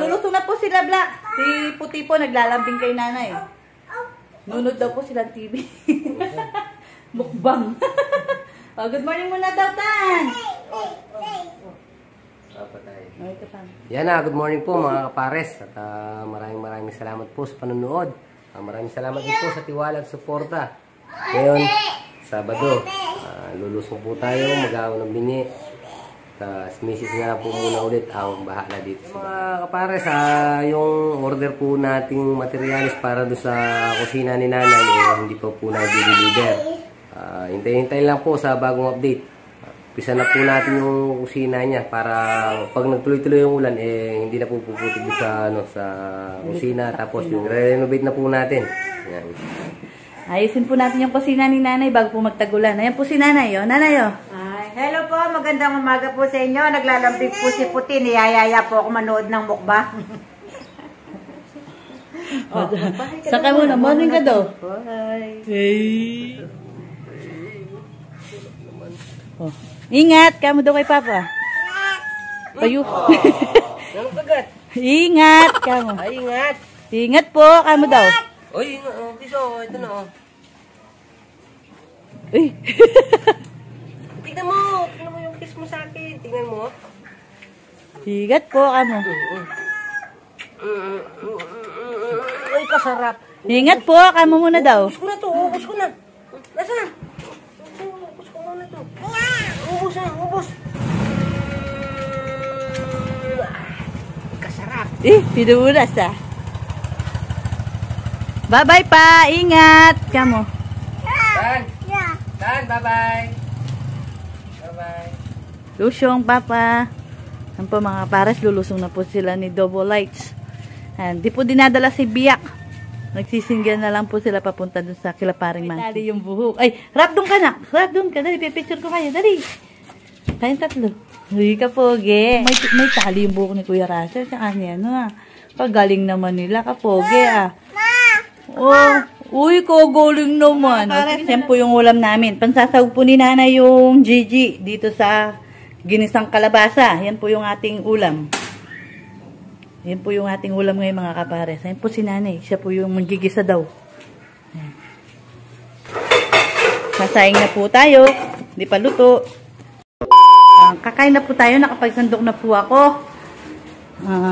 lulusong na po sila, Black. Si Puti po, naglalambing kay nanay. Nunod daw po sila TV. Mukbang. Good morning muna daw, Tan. Yan na, good morning po mga kapares. At maraming salamat po sa panonood. Maraming salamat din po sa tiwala at suporta. Ngayon, Sabado, lulusong po tayo, mag-aawon ng bini. Misis na lang po muna ulit ang bahala dito. Mga kapares, yung order po nating materialis para doon sa kusina ni nanay, hindi pa po na-deliver. Hintay-hintay lang po sa bagong update. Pisa na po natin yung kusina niya para pag nagtuloy-tuloy yung ulan, hindi na po puputik sa kusina. Tapos yung re-renovate na po natin. Yan. Ayusin po natin yung kusina ni nanay bago po magtagulan. Ayan po si nanay, oh. Nanay, oh. Hello po, magandang umaga po sa inyo. Naglalambing po si Puti. Niyayaya po ako manood ng mukbang. Saka muna, morning ka daw. Bye. Hey. Oh. Ingat, kamo daw kay Papa. Payo. Anong kagat? Ingat, kamo. Ay, ingat. Ingat po, kamo daw. Uy, piso, ito na, oh. Uy. Tignan mo yung kiss mo sa akin. Tignan mo. Ingat po, kamo. Ay, kasarap. Ingat po, kamo muna daw. Ubus ko na to, ubus ko na. Nasaan? Ubus ko muna to. Ubus na, ubus. Kasarap. Pinunas ah. Bye-bye pa, ingat, kamo. Tan, bye-bye. Bye-bye. Lusyong, Papa. Yan po mga pares, lulusong na po sila ni Double Lights. And di po dinadala si Biak. Nagsisinggan na lang po sila papunta dun sa Kilaparing Mansion. Dali yung buhok. Ay, rap doon ka na. Rap doon ka. Dali, pipicture ko kayo. Dali. Tayong tatlo. Uy ka poge. May tali yung buhok ni Kuya Russell. Saan yan, ah. Pagaling naman nila, kapoge, ah. Oh, uy, kagaling naman. Yan po yung ulam namin. Pansasawag po ni nanay yung Gigi dito sa ginisang kalabasa. Yan po yung ating ulam. Yan po yung ating ulam ngayon mga kapares. Yan po si nanay. Siya po yung magigisa daw. Ayan. Sasaing na po tayo. Hindi pa luto. Kakain na po tayo. Nakapagsandok na po ako.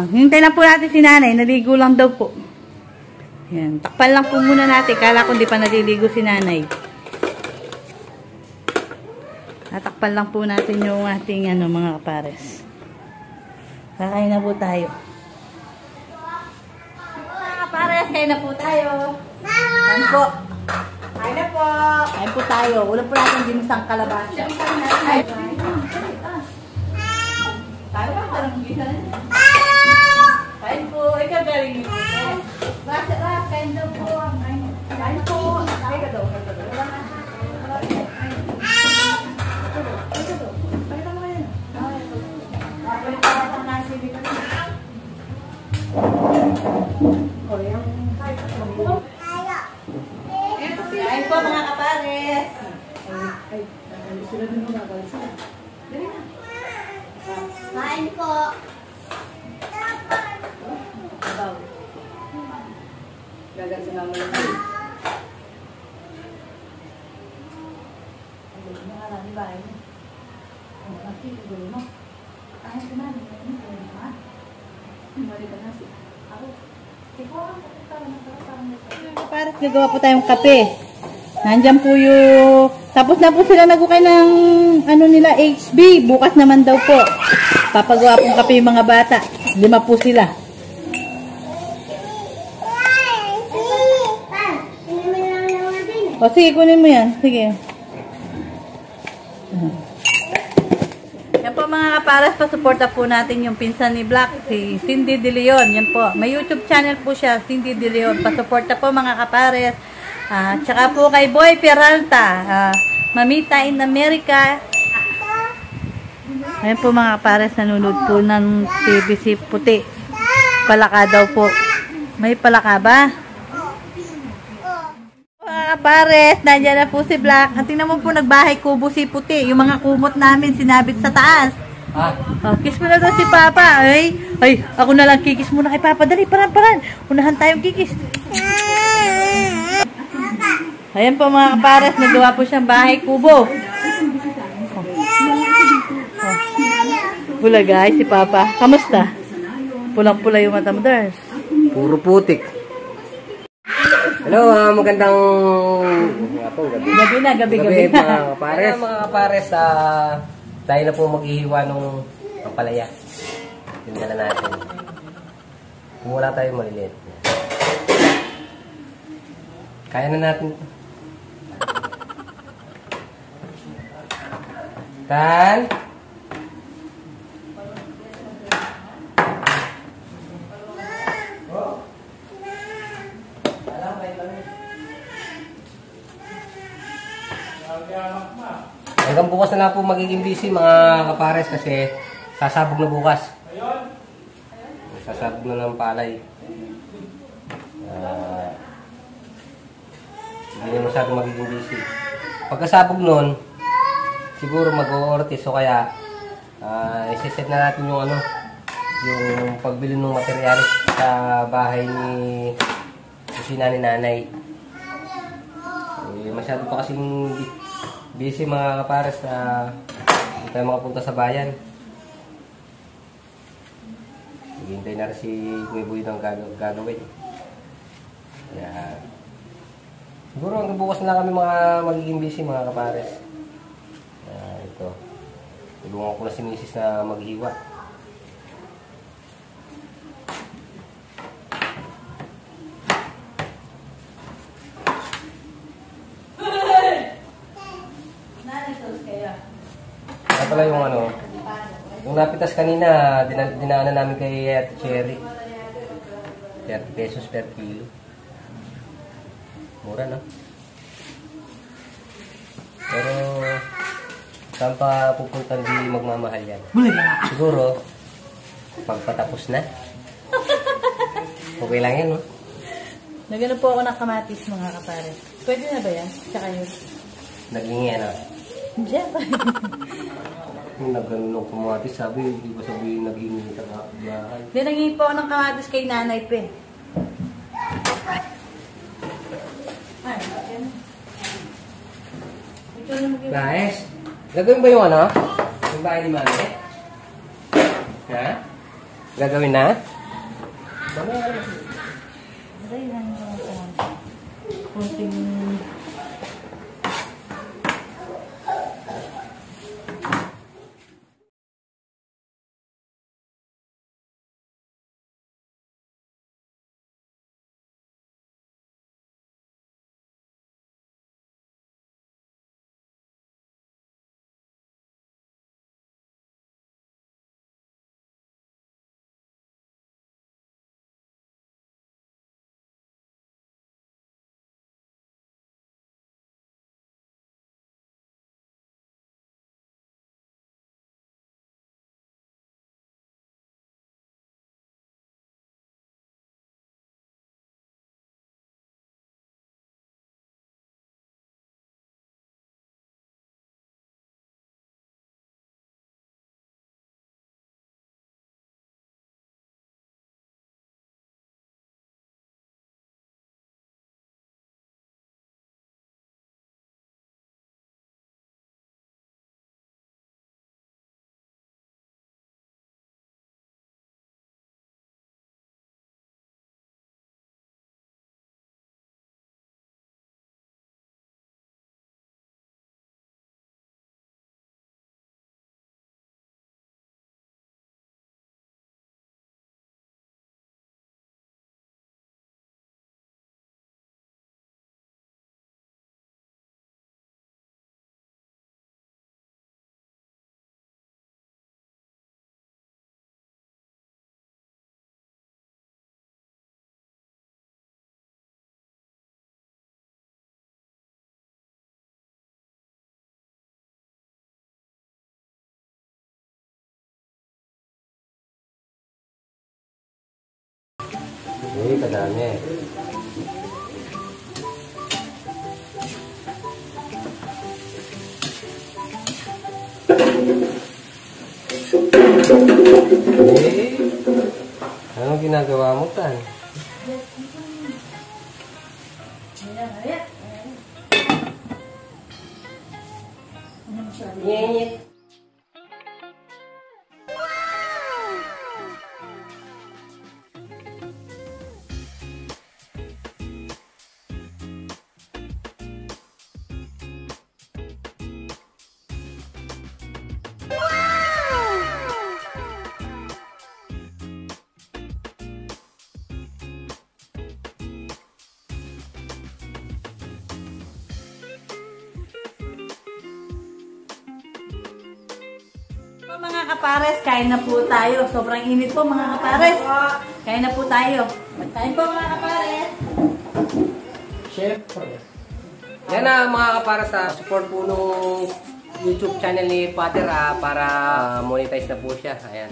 Hintay na po natin si nanay. Naligo lang daw po. Yan. Takpan lang po muna natin. Kala ko hindi pa naliligo si nanay. Tatakpan lang po natin yung ating mga kapares. Kakain na po tayo. Mga kapares, kain na po tayo. Kain po. Kain na po. Kain po tayo. Ulam po natin ginisang kalabasa. Kain po. Kain po. Ikaw galing niyo po. Kain daw po. Kain po. Kain ka daw. Kain po mga kapares. Kain po. Gagang sa mama lang. Marami ba yun? Kasi gulo mo. Kahit ka na, balik ka na si ako. Parang nagawa po tayong kape. Nandyan po yung... Tapos na po sila nagukay ng nila HB. Bukas naman daw po. Papagawa pong kape yung mga bata. 5 po sila. O sige, kunin mo yan. Sige. Yan po mga kapares, pasuporta po natin yung pinsan ni Black, si Cindy De Leon. Yan po. May YouTube channel po siya, Cindy De Leon. Pasuporta po mga kapares. Tsaka po kay Boy Peralta, Mamita in America. Ayan po mga kapares, nanonood po ng TVC Puti. Palaka daw po. May palaka ba? Kapares, nandiyan na po si Black. At tingnan mo po, nagbahay kubo si Puti. Yung mga kumot namin sinabit sa taas. Oh, kiss mo na daw si Papa. Ay, ako na lang kikis muna kay Papa. Dali, paran. Unahan tayong kikis. Ayan po mga kapares, nagawa po siyang bahay kubo. Pula guys, si Papa. Kamusta? Pulang-pula yung mata mo, Dars. Puro putik. Hello, magandang gabi mga kapares. Mga kapares, tayo na po maghihiwa ng papalaya. Tingnan natin. Kung wala tayong maliliit. Kaya na natin ito. Tan. Hanggang bukas na lang po magiging busy mga kapares kasi sasabog na bukas. Sasabog na ng palay. Hindi na masyado magiging busy. Pagkasabog nun, siguro mag-o-ortis o kaya isiset na natin yung yung pagbili ng materialis sa bahay ni kusina ni nanay. Masyado pa kasing busy mga kapares na hindi tayo makapunta sa bayan. Hihintay na rin si Kuya Boy ng gagawin. Kaya siguro hanggang bukas na lang kami magiging busy mga kapares. Ito. Tulungan ko na si Mrs. na maghiwa. Pala yung napitas kanina, dinaanan namin kay Ate Cherry. 30 pesos per kilo. Mura, no? Pero saan pa pupunta di magmamahal yan? Siguro, pagpatapos na. Okay lang yan, no? Nagano po ako ng kamatis mga kapares. Pwede na ba yan? Tsaka yun. Naging yan, Diyan. Yung nagganong kamatis, sabi, hindi ba sabihin nag-iinit ang bahay? Hindi, naging po ako ng kamatis kay nanay pe. Guys, gagawin ba yung yung bahay ni Mami? Ha? Gagawin na? Kunting kadami. Anong ginagawa mo, Tan? Ngengit. Mga kapares, kain na po tayo. Sobrang init po mga kapares. Kain na po tayo. Kain po mga kapares. Siyempre. Yan na mga kapares, support po nung YouTube channel ni Father para monetize na po siya. Ayan,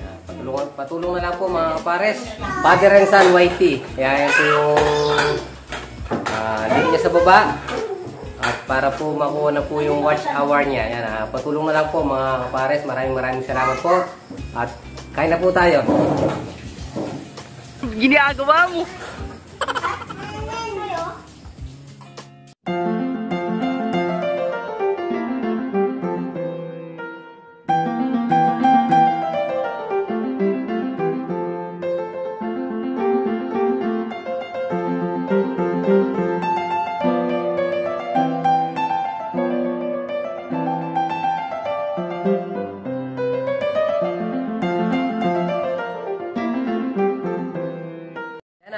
patulong na lang po mga kapares. Father and Son YT. Ayan po yung link niya sa baba. At para po makuha na po yung watch hour niya. Yan, patulong na lang po mga kapares. Maraming salamat po. At kain na po tayo. Ginagawa mo!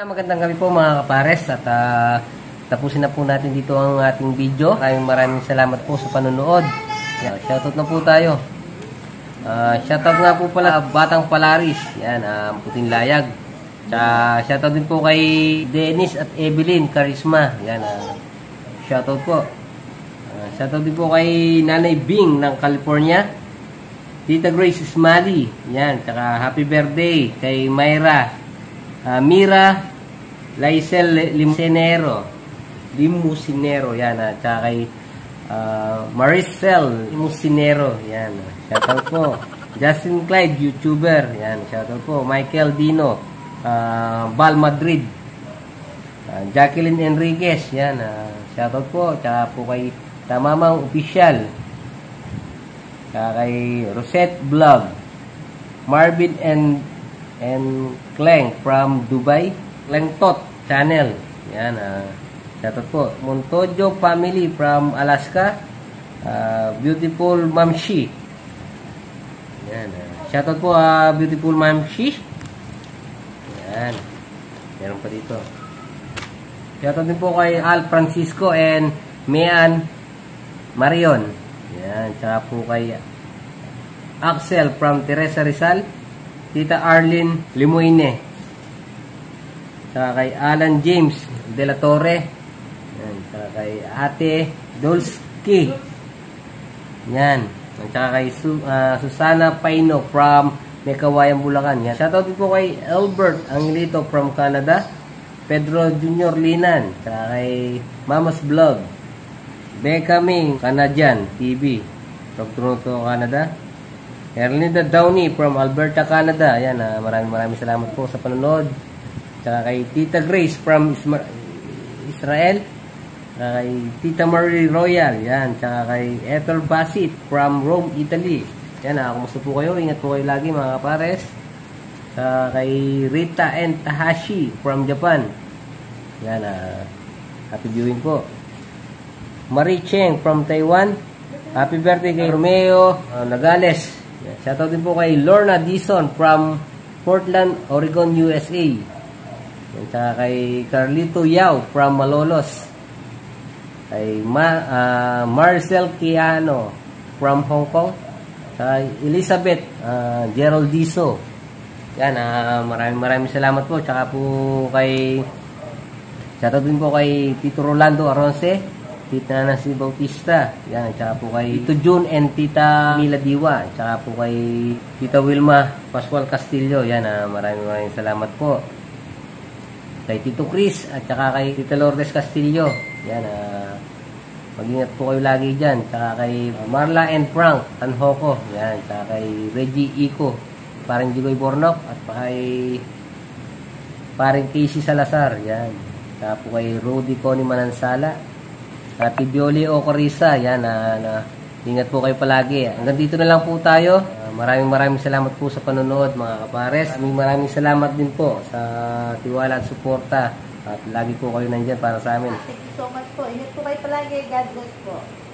Magandang gabi po mga kapares at tapusin na po natin dito ang ating video. Maraming salamat po sa panonood. Shoutout na po tayo. Shoutout nga po pala Batang Palaris. Yan, Puting Layag. Shoutout din po kay Dennis at Evelyn Karisma. Yan, shoutout po. Shoutout din po kay Nanay Bing ng California. Tita Grace Smalley. Yan, tsaka happy birthday kay Myra. Mira Laisel Limusinero, yan, at saka kay Maricel Limusinero, yan, shoutout po. Justin Clyde, YouTuber, yan, shoutout po. Michael Dino, Bal Madrid, Jacqueline Enriquez, yan, shoutout po. Tsaka po kay Tamamang Official, tsaka kay Rosette Vlog, Marvin and Kleng from Dubai, Kleng Tot Channel. Yan, shoutout po. Montojo Family from Alaska, Beautiful Mamshi. Yan, shoutout po Beautiful Mamshi. Yan, meron pa dito. Shoutout din po kay Al Francisco and Mian Marion. Yan, tsaka po kay Axel from Teresa Rizal, Tita Arlene Limoine, saka kay Alan James De La Torre, yan, saka kay Ate Dolski, yan, saka kay Susana Paino from Mekawayan, Bulacan. Yan. Shoutout din po kay Albert Angelito from Canada, Pedro Junior Linan, saka kay Mama's Vlog, Becca Ming Canadian TV from Toronto, Canada, Erlinda Downey from Alberta, Canada. Ayan, maraming salamat po sa panonood. Tsaka kay Tita Grace from Israel. Tsaka kay Tita Marie Royal. Ayan, tsaka kay Ethel Basit from Rome, Italy. Ayan, kumusta po kayo? Ingat po kayo lagi mga kapares. Tsaka kay Rita and Tahashi from Japan. Ayan, happy viewing po. Marie Cheng from Taiwan. Happy birthday kay Romeo Nagales. Shoutout din po kay Lorna Dison from Portland, Oregon, USA. At kay Carlito Yao from Malolos. Kay Marcel Kiano from Hong Kong. Kay Elizabeth Geraldiso. Yan, maraming salamat po. Tsaka po kay shoutout din po kay Tito Rolando Aronce, Tita Nancy Bautista, yan, tsaka po kay Tito June and Tita Mila Diwa, tsaka po kay Tita Wilma Pascual Castillo, yan, maraming salamat po. Kay Tito Chris at tsaka kay Tita Lourdes Castillo, yan, mag-ingat po kayo lagi dyan. Tsaka kay Marla and Frank Tanhoco, yan, tsaka kay Reggie Ico, paring Jigoy Bornok at kay paring Casey Salazar. Yan. Saka po kay Rudy Connie Manansala. At Bioli Ocarisa. Yan. Ingat po kayo palagi. Hanggang dito na lang po tayo. Maraming salamat po sa panonood mga kapares. Maraming salamat din po sa tiwala at suporta. At lagi po kayo nandyan para sa amin. Thank you so much po. Ingat po kayo palagi. God bless po.